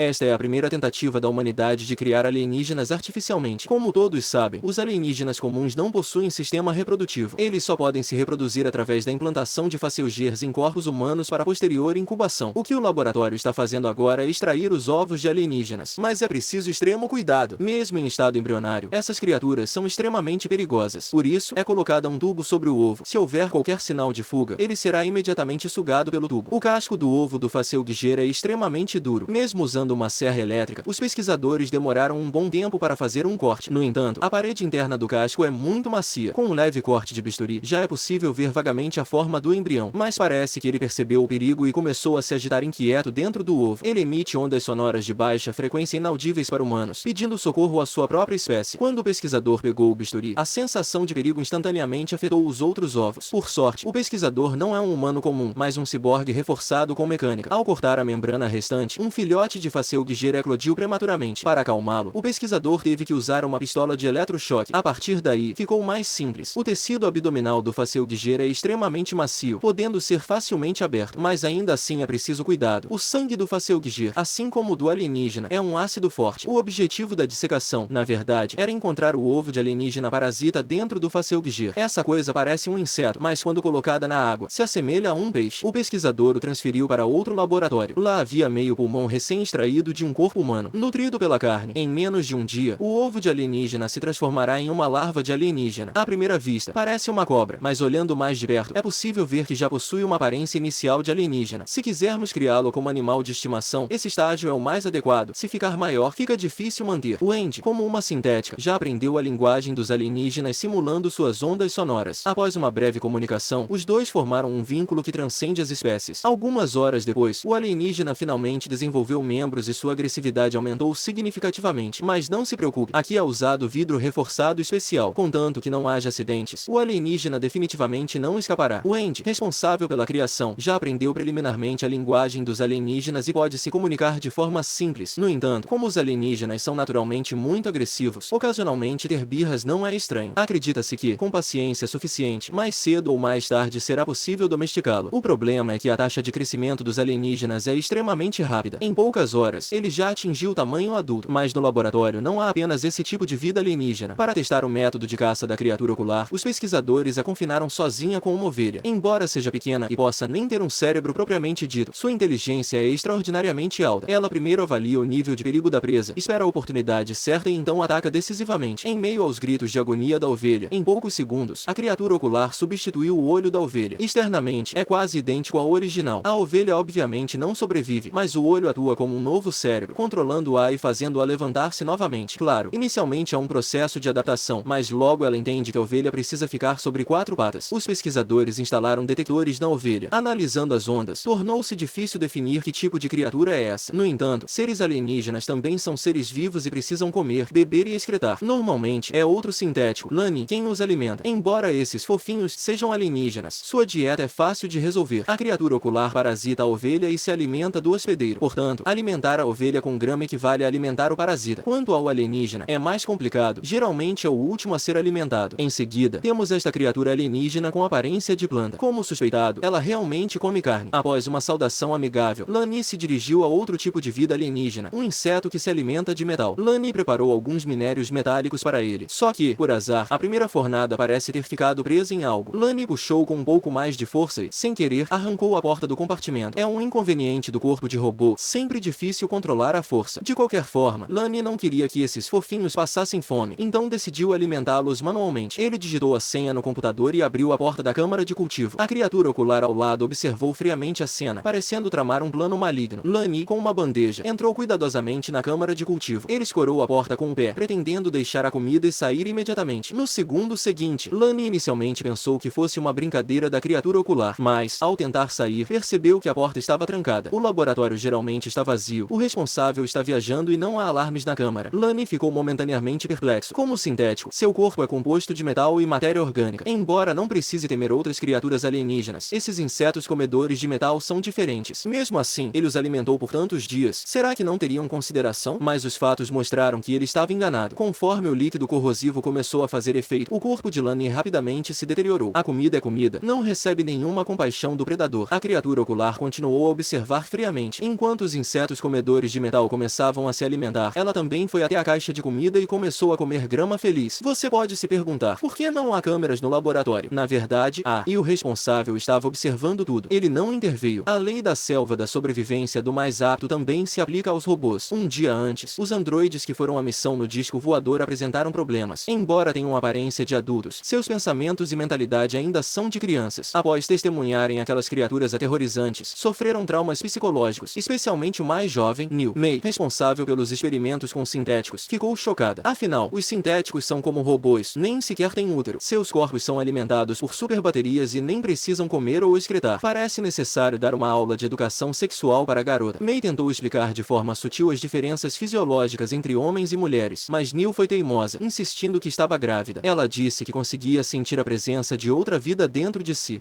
Esta é a primeira tentativa da humanidade de criar alienígenas artificialmente. Como todos sabem, os alienígenas comuns não possuem sistema reprodutivo. Eles só podem se reproduzir através da implantação de facilgears em corpos humanos para posterior incubação. O que o laboratório está fazendo agora é extrair os ovos de alienígenas. Mas é preciso extremo cuidado. Mesmo em estado embrionário, essas criaturas são extremamente perigosas. Por isso, é colocado um tubo sobre o ovo. Se houver qualquer sinal de fuga, ele será imediatamente sugado pelo tubo. O casco do ovo do facilgear é extremamente duro. Mesmo usando uma serra elétrica, os pesquisadores demoraram um bom tempo para fazer um corte. No entanto, a parede interna do casco é muito macia. Com um leve corte de bisturi, já é possível ver vagamente a forma do embrião. Mas parece que ele percebeu o perigo e começou a se agitar inquieto dentro do ovo. Ele emite ondas sonoras de baixa frequência inaudíveis para humanos, pedindo socorro à sua própria espécie. Quando o pesquisador pegou o bisturi, a sensação de perigo instantaneamente afetou os outros ovos. Por sorte, o pesquisador não é um humano comum, mas um ciborgue reforçado com mecânica. Ao cortar a membrana restante, um filhote de facilgear eclodiu prematuramente. Para acalmá-lo, o pesquisador teve que usar uma pistola de eletrochoque. A partir daí, ficou mais simples. O tecido abdominal do facilgear é extremamente macio, podendo ser facilmente aberto, mas ainda assim é preciso cuidado. O sangue do facilgear, assim como o do alienígena, é um ácido forte. O objetivo da dissecação, na verdade, era encontrar o ovo de alienígena parasita dentro do facilgear. Essa coisa parece um inseto, mas quando colocada na água, se assemelha a um peixe. O pesquisador o transferiu para outro laboratório. Lá havia meio pulmão recém-extraído de um corpo humano, nutrido pela carne. Em menos de um dia, o ovo de alienígena se transformará em uma larva de alienígena. À primeira vista, parece uma cobra, mas olhando mais de perto, é possível ver que já possui uma aparência inicial de alienígena. Se quisermos criá-lo como animal de estimação, esse estágio é o mais adequado. Se ficar maior, fica difícil manter. O Andy, como uma sintética, já aprendeu a linguagem dos alienígenas simulando suas ondas sonoras. Após uma breve comunicação, os dois formaram um vínculo que transcende as espécies. Algumas horas depois, o alienígena finalmente desenvolveu membros e sua agressividade aumentou significativamente. Mas não se preocupe, aqui é usado vidro reforçado especial, contanto que não haja acidentes. O alienígena definitivamente não escapará. O Andy, responsável pela criação, já aprendeu preliminarmente a linguagem dos alienígenas e pode se comunicar de forma simples. No entanto, como os alienígenas são naturalmente muito agressivos, ocasionalmente ter birras não é estranho. Acredita-se que, com paciência suficiente, mais cedo ou mais tarde será possível domesticá-lo. O problema é que a taxa de crescimento dos alienígenas é extremamente rápida. Em poucas horas, ele já atingiu o tamanho adulto. Mas no laboratório não há apenas esse tipo de vida alienígena. Para testar o método de caça da criatura ocular, os pesquisadores a confinaram sozinha com uma ovelha. Embora seja pequena e possa nem ter um cérebro propriamente dito, sua inteligência é extraordinariamente alta. Ela primeiro avalia o nível de perigo da presa, espera a oportunidade certa e então ataca decisivamente. Em meio aos gritos de agonia da ovelha, em poucos segundos, a criatura ocular substituiu o olho da ovelha. Externamente, é quase idêntico ao original. A ovelha obviamente não sobrevive, mas o olho atua como um novo cérebro, controlando-a e fazendo-a levantar-se novamente. Claro, inicialmente há um processo de adaptação, mas logo ela entende que a ovelha precisa ficar sobre 4 patas. Os pesquisadores instalaram detectores na ovelha. Analisando as ondas, tornou-se difícil definir que tipo de criatura é essa. No entanto, seres alienígenas também são seres vivos e precisam comer, beber e excretar. Normalmente, é outro sintético, Lani, quem os alimenta. Embora esses fofinhos sejam alienígenas, sua dieta é fácil de resolver. A criatura ocular parasita a ovelha e se alimenta do hospedeiro. Portanto, alimentar a ovelha com grama equivale a alimentar o parasita. Quanto ao alienígena, é mais complicado. Geralmente é o último a ser alimentado. Em seguida, temos esta criatura alienígena com aparência de planta. Como suspeitado, ela realmente come carne. Após uma saudação amigável, Lani se dirigiu a outro tipo de vida alienígena, um inseto que se alimenta de metal. Lani preparou alguns minérios metálicos para ele. Só que, por azar, a primeira fornada parece ter ficado presa em algo. Lani puxou com um pouco mais de força e, sem querer, arrancou a porta do compartimento. É um inconveniente do corpo de robô, sempre difícil controlar a força. De qualquer forma, Lani não queria que esses fofinhos passassem fome, então decidiu alimentá-los manualmente. Ele digitou a senha no computador e abriu a porta da câmara de cultivo. A criatura ocular ao lado observou friamente a cena, parecendo tramar um plano maligno. Lani, com uma bandeja, entrou cuidadosamente na câmara de cultivo. Ele escorou a porta com o pé, pretendendo deixar a comida e sair imediatamente. No segundo seguinte, Lani inicialmente pensou que fosse uma brincadeira da criatura ocular, mas, ao tentar sair, percebeu que a porta estava trancada. O laboratório geralmente está vazio, o responsável está viajando e não há alarmes na câmara. Lani ficou momentaneamente perplexo. Como sintético, seu corpo é composto de metal e matéria orgânica. Embora não precise temer outras criaturas alienígenas, esses insetos comedores de metal são diferentes. Mesmo assim, ele os alimentou por tantos dias. Será que não teriam consideração? Mas os fatos mostraram que ele estava enganado. Conforme o líquido corrosivo começou a fazer efeito, o corpo de Lani rapidamente se deteriorou. A comida é comida, não recebe nenhuma compaixão do predador. A criatura ocular continuou a observar friamente, enquanto os insetos comedores de metal começavam a se alimentar, ela também foi até a caixa de comida e começou a comer grama feliz. Você pode se perguntar, por que não há câmeras no laboratório? Na verdade, há, e o responsável estava observando tudo. Ele não interveio. A lei da selva da sobrevivência do mais apto também se aplica aos robôs. Um dia antes, os androides que foram à missão no disco voador apresentaram problemas. Embora tenham aparência de adultos, seus pensamentos e mentalidade ainda são de crianças. Após testemunharem aquelas criaturas aterrorizantes, sofreram traumas psicológicos, especialmente o mais jovem, Neil. May, responsável pelos experimentos com sintéticos, ficou chocada. Afinal, os sintéticos são como robôs, nem sequer têm útero. Seus corpos são alimentados por superbaterias e nem precisam comer ou excretar. Parece necessário dar uma aula de educação sexual para a garota. May tentou explicar de forma sutil as diferenças fisiológicas entre homens e mulheres, mas Neil foi teimosa, insistindo que estava grávida. Ela disse que conseguia sentir a presença de outra vida dentro de si.